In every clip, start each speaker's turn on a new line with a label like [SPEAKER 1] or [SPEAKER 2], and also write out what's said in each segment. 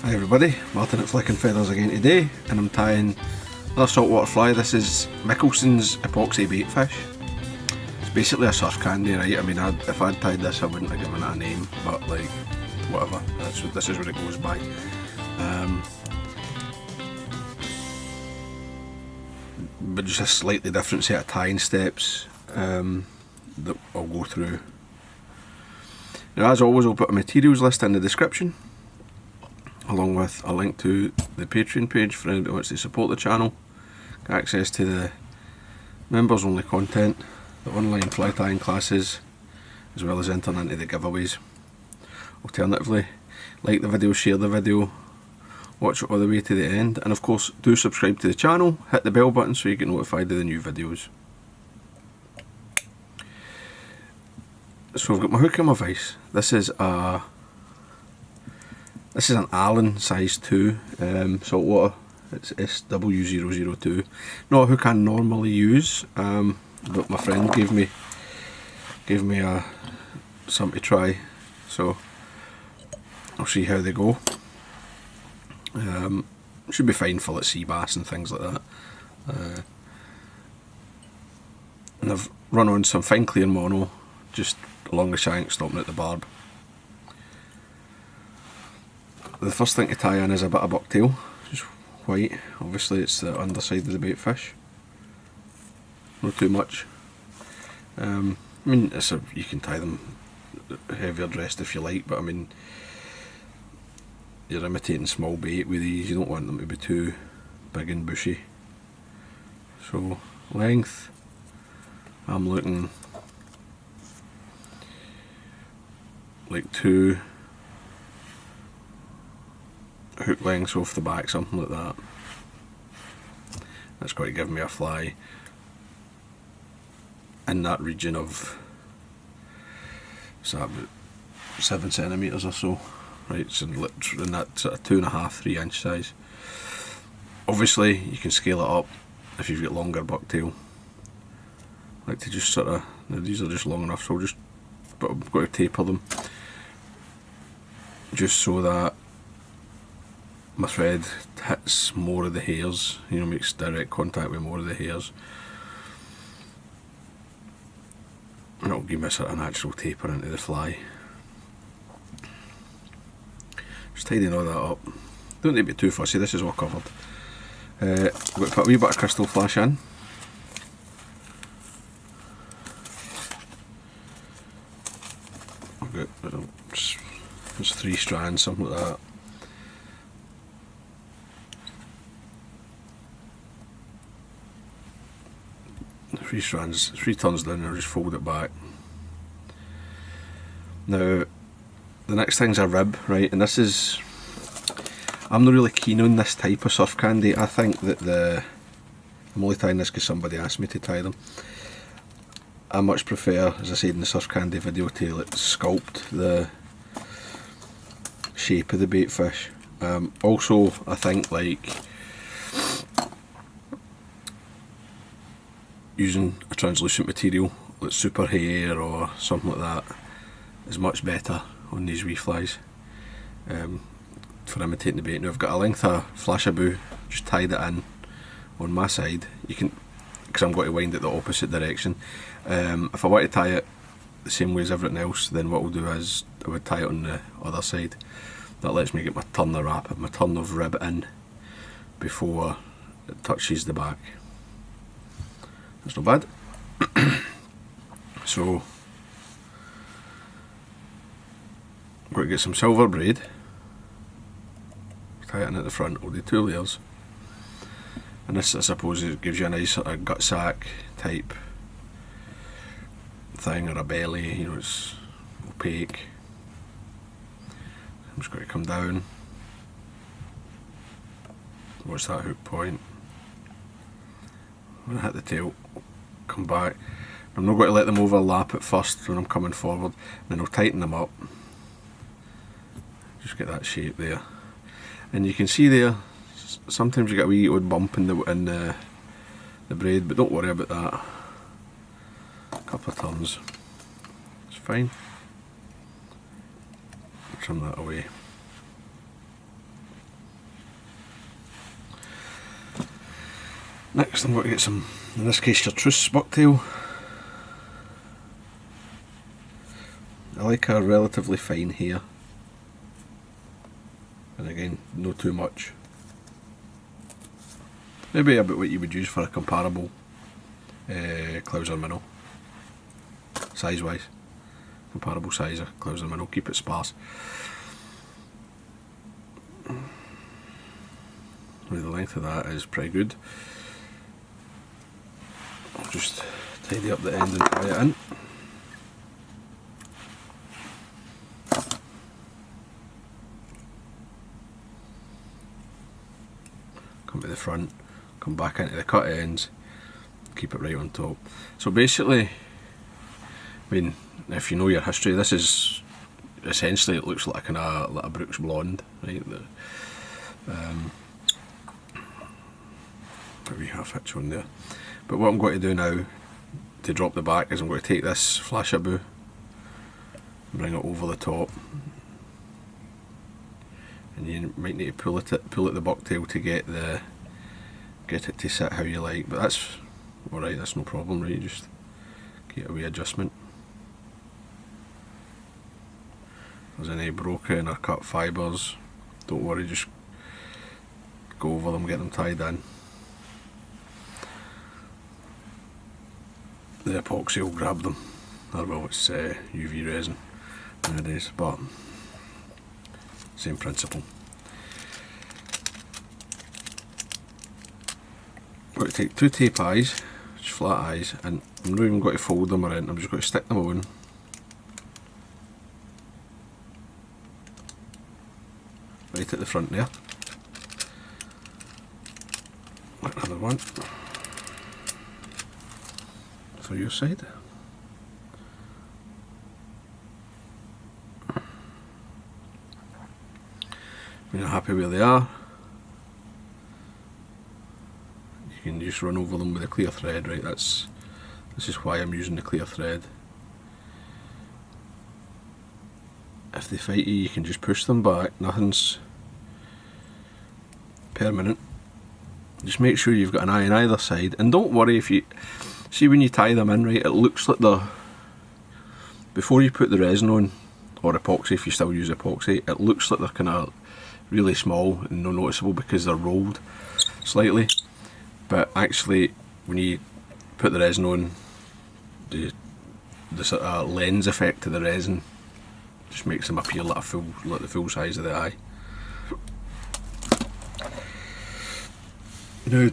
[SPEAKER 1] Hi everybody, Martyn at Flicking Feathers again today, and I'm tying another saltwater fly. This is Mikkelson's Epoxy Baitfish. It's basically a surf candy, right? I mean, if I'd tied this I wouldn't have given it a name, but like, whatever, this is what it goes by. But just a slightly different set of tying steps that I'll go through. Now, as always, I'll put a materials list in the description, along with a link to the Patreon page for anybody who wants to support the channel, get access to the members only content, the online fly tying classes, as well as entering into the giveaways. Alternatively, like the video, share the video, watch it all the way to the end, and of course do subscribe to the channel, hit the bell button so you get notified of the new videos. So I've got my hook and my vise. This is an Allen size 2 saltwater. It's SW002. Not a hook I normally use, but my friend gave me some to try, so I'll see how they go. Should be fine for like sea bass and things like that. And I've run on some fine clear mono just along the shank, stopping at the barb. The first thing to tie in is a bit of bucktail, just white. Obviously it's the underside of the baitfish, not too much. I mean, you can tie them heavier dressed if you like, but I mean, you're imitating small bait with these, you don't want them to be too big and bushy. So length, I'm looking like 2 hook lengths off the back, something like that. That's going to give me a fly in that region of, about 7 centimetres or so. Right, so in that sort of 2.5, 3 inch size. Obviously you can scale it up if you've got longer bucktail. I like to just sort of, these are just long enough, so but I'm going to taper them just so that my thread hits more of the hairs, you know, makes direct contact with more of the hairs, and it'll give me a sort of natural taper into the fly. Just tidying all that up. Don't need to be too fussy, this is all covered. I'm going to put a wee bit of crystal flash in. I've got there's 3 strands, something like that. Three strands, 3 turns down, and I'll just fold it back. Now, the next thing's a rib, right, and this is, I'm not really keen on this type of surf candy. I think that I'm only tying this because somebody asked me to tie them. I much prefer, as I said in the surf candy video, to like sculpt the shape of the baitfish. Also, I think like using a translucent material like super hair or something like that is much better on these wee flies for imitating the bait. Now I've got a length of Flashabou, just tied it in on my side. You can, because I'm going to wind it the opposite direction. If I want to tie it the same way as everything else, then what we'll do is I would tie it on the other side. That lets me get my turn of wrap, my turn of rib in before it touches the back. That's not bad. So I'm going to get some silver braid, tie it in at the front. We'll do 2 layers, and this, I suppose, it gives you a nice sort of gut sack type thing, or a belly, you know, it's opaque. I'm just going to come down, watch that hook point. I'm going to hit the tail, come back. I'm not going to let them overlap at first when I'm coming forward, then I'll tighten them up. Just get that shape there, and you can see there sometimes you get a wee odd bump in the braid, but don't worry about that. A couple of turns, it's fine. Trim that away. Next I'm going to get some, in this case, chartreuse bucktail. I like a relatively fine hair, and again, no too much. Maybe about what you would use for a comparable clouser minnow, size wise. Comparable size of clouser minnow, keep it sparse. The length of that is pretty good. I'll just tidy up the end and tie it in. Come to the front, come back into the cut ends, keep it right on top. So basically, I mean, if you know your history, this is essentially, it looks like a Brooks blonde, right? Maybe half hitch on there. But what I'm going to do now to drop the back is I'm going to take this Flashabou, bring it over the top, and you might need to pull at the bucktail to get it to sit how you like. But that's alright, that's no problem, right? Just get a wee adjustment. If there's any broken or cut fibres, don't worry, just go over them, get them tied in. The epoxy will grab them, or well, it's UV resin nowadays, but same principle. I'm going to take 2 tape eyes, just flat eyes, and I'm not even going to fold them or anything, I'm just going to stick them on. Right at the front there. Another one. For your side. When you're happy where they are, you can just run over them with a clear thread, right? This is why I'm using the clear thread. If they fight you, you can just push them back, nothing's permanent. Just make sure you've got an eye on either side, and don't worry if you see when you tie them in, right, it looks like they're, before you put the resin on, or epoxy if you still use epoxy, it looks like they're kind of really small and no noticeable because they're rolled slightly, but actually when you put the resin on, the sort of lens effect to the resin just makes them appear like the full size of the eye. Now,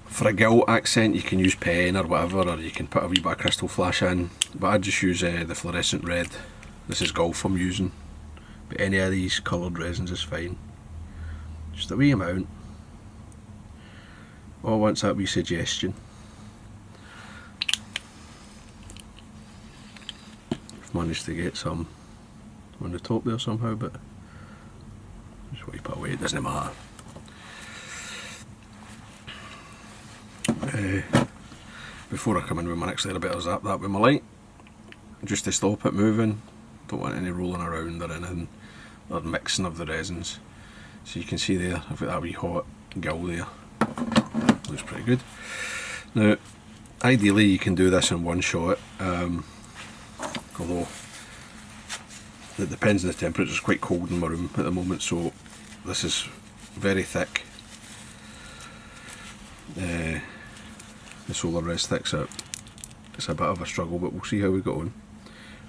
[SPEAKER 1] for a gilt accent you can use pen or whatever, or you can put a wee bit of crystal flash in, but I just use the fluorescent red. This is golf I'm using, but any of these coloured resins is fine. Just a wee amount. All wants that wee suggestion. I've managed to get some on the top there somehow, but just wipe it away, it doesn't matter. Before I come in with my next layer, I better zap that with my light, just to stop it moving. Don't want any rolling around or anything, or mixing of the resins. So you can see there, I've got that wee hot gill there. Looks pretty good. Now, ideally you can do this in one shot, although it depends on the temperature. It's quite cold in my room at the moment, so this is very thick. The solar res thick's it's a bit of a struggle, but we'll see how we go on.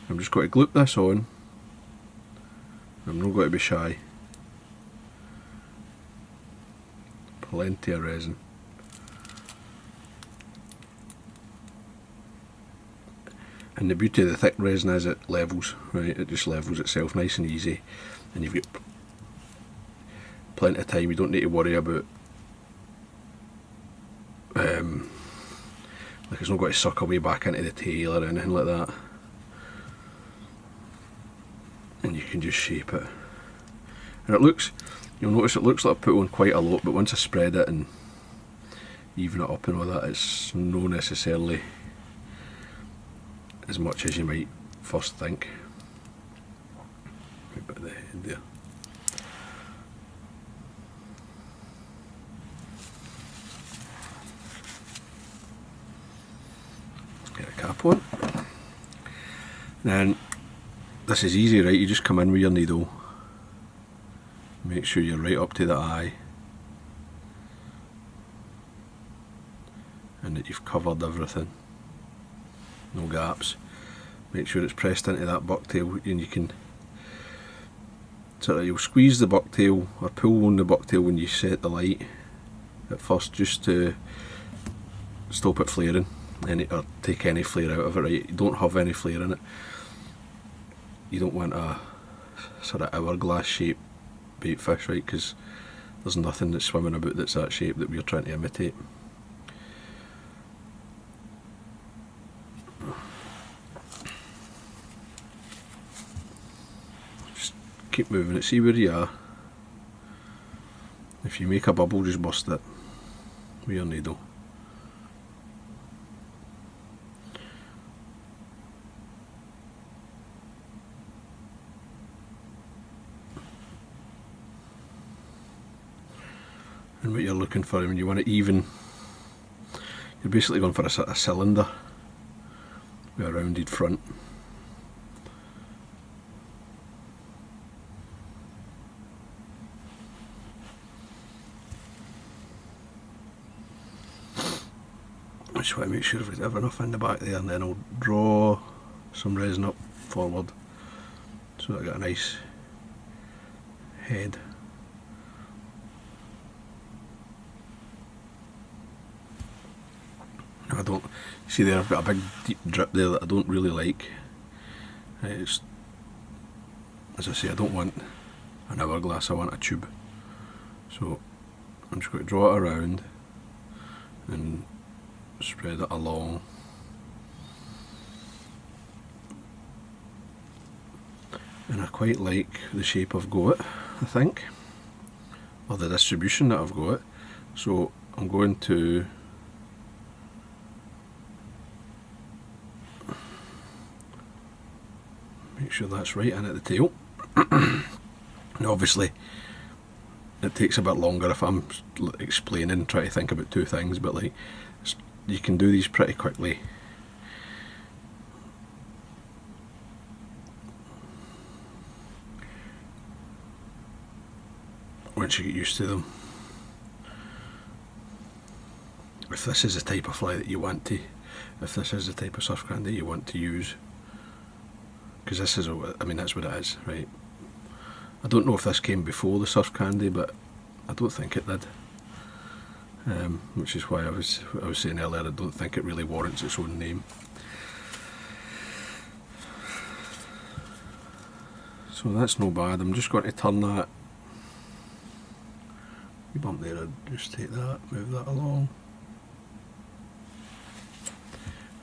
[SPEAKER 1] I'm just going to gloop this on. I'm not going to be shy. Plenty of resin. And the beauty of the thick resin is it levels, right? It just levels itself nice and easy, and you've got plenty of time. You don't need to worry about like it's not going to suck away back into the tail or anything like that. And you can just shape it. And it looks, you'll notice it looks like I put on quite a lot, but once I spread it and even it up and all that, it's not necessarily as much as you might first think. A bit of the head there. cap on. Then this is easy, right? You just come in with your needle, make sure you're right up to the eye, and that you've covered everything, no gaps. Make sure it's pressed into that bucktail, and you can sort of, you'll squeeze the bucktail or pull on the bucktail when you set the light at first, just to stop it flaring or take any flare out of it, right? You don't have any flare in it. You don't want a sort of hourglass shaped baitfish, right? Because there's nothing that's swimming about that's that shape that we're trying to imitate. Just keep moving it, see where you are. If you make a bubble, just bust it with your needle. And what you're looking for when you want it even, you're basically going for a sort of cylinder with a rounded front. I just want to make sure if there's ever enough in the back there, and then I'll draw some resin up forward so that I got a nice head. I don't see there, I've got a big deep drip there that I don't really like. It's, as I say, I don't want an hourglass, I want a tube. So I'm just going to draw it around and spread it along. And I quite like the shape I've got, I think, or the distribution that I've got. So I'm going to make sure that's right in at the tail. And obviously it takes a bit longer if I'm explaining, try to think about two things, but like, you can do these pretty quickly. Once you get used to them. If this is the type of fly that you want to, if this is the type of surf candy you want to use, because this is, I mean, that's what it is, right? I don't know if this came before the surf candy, but I don't think it did. Which is why I was saying earlier, I don't think it really warrants its own name. So that's no bad. I'm just going to turn that. You bump there, I'd just take that, move that along.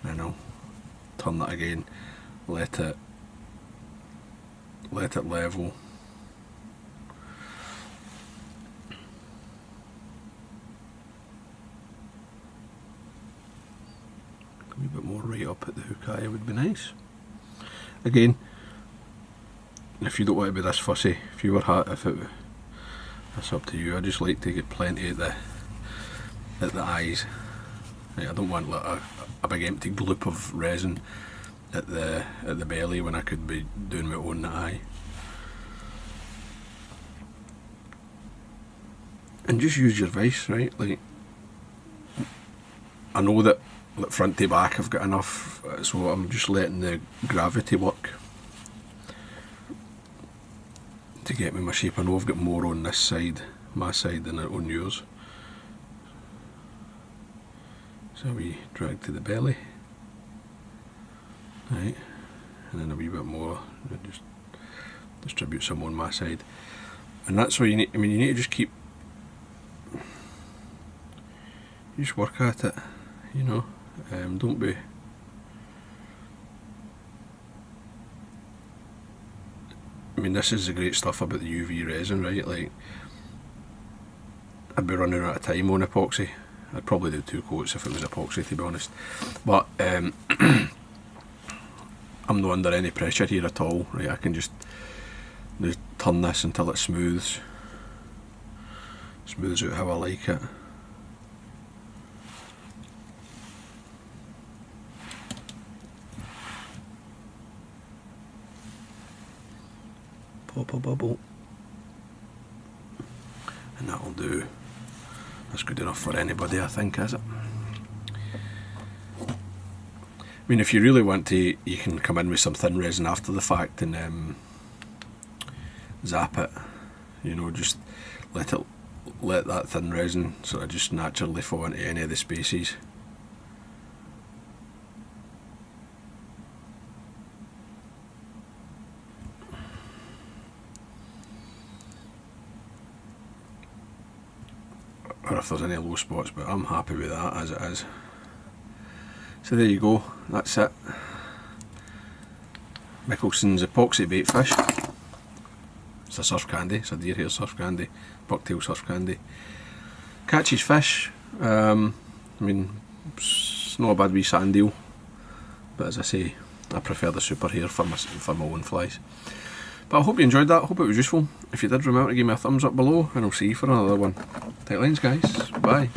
[SPEAKER 1] And I'll turn that again, let it level. A wee bit more right up at the hook eye would be nice. Again, if you don't want to be this fussy, if you were that's up to you. I just like to get plenty at the eyes. Right, I don't want like a big empty gloop of resin at the belly when I could be doing my own eye. And just use your vice, right? Like, I know that like front to back I've got enough, so I'm just letting the gravity work to get me my shape. I know I've got more on this side, my side, than on yours. So we drag to the belly, right, and then a wee bit more, and just distribute some on my side. And that's what you need. I mean, you need to just keep, you just work at it, you know. Don't be, I mean, this is the great stuff about the UV resin, right? Like, I'd be running out of time on epoxy. I'd probably do 2 coats if it was epoxy, to be honest. But I'm not under any pressure here at all, right? I can just turn this until it smooths out how I like it. pop a bubble, and that'll do. That's good enough for anybody, I think, is it? I mean, if you really want to, you can come in with some thin resin after the fact and zap it, you know, just let that thin resin sort of just naturally fall into any of the spaces. Or if there's any low spots, but I'm happy with that as it is. So there you go, that's it. Mikkelson's Epoxy Baitfish. It's a surf candy, it's a deer hair surf candy, Bucktail surf candy. Catches fish, I mean, it's not a bad wee sand deal, but as I say, I prefer the super hair for my own flies. But I hope you enjoyed that, I hope it was useful. If you did, remember to give me a thumbs up below, and I'll see you for another one. Tight lines, guys, bye.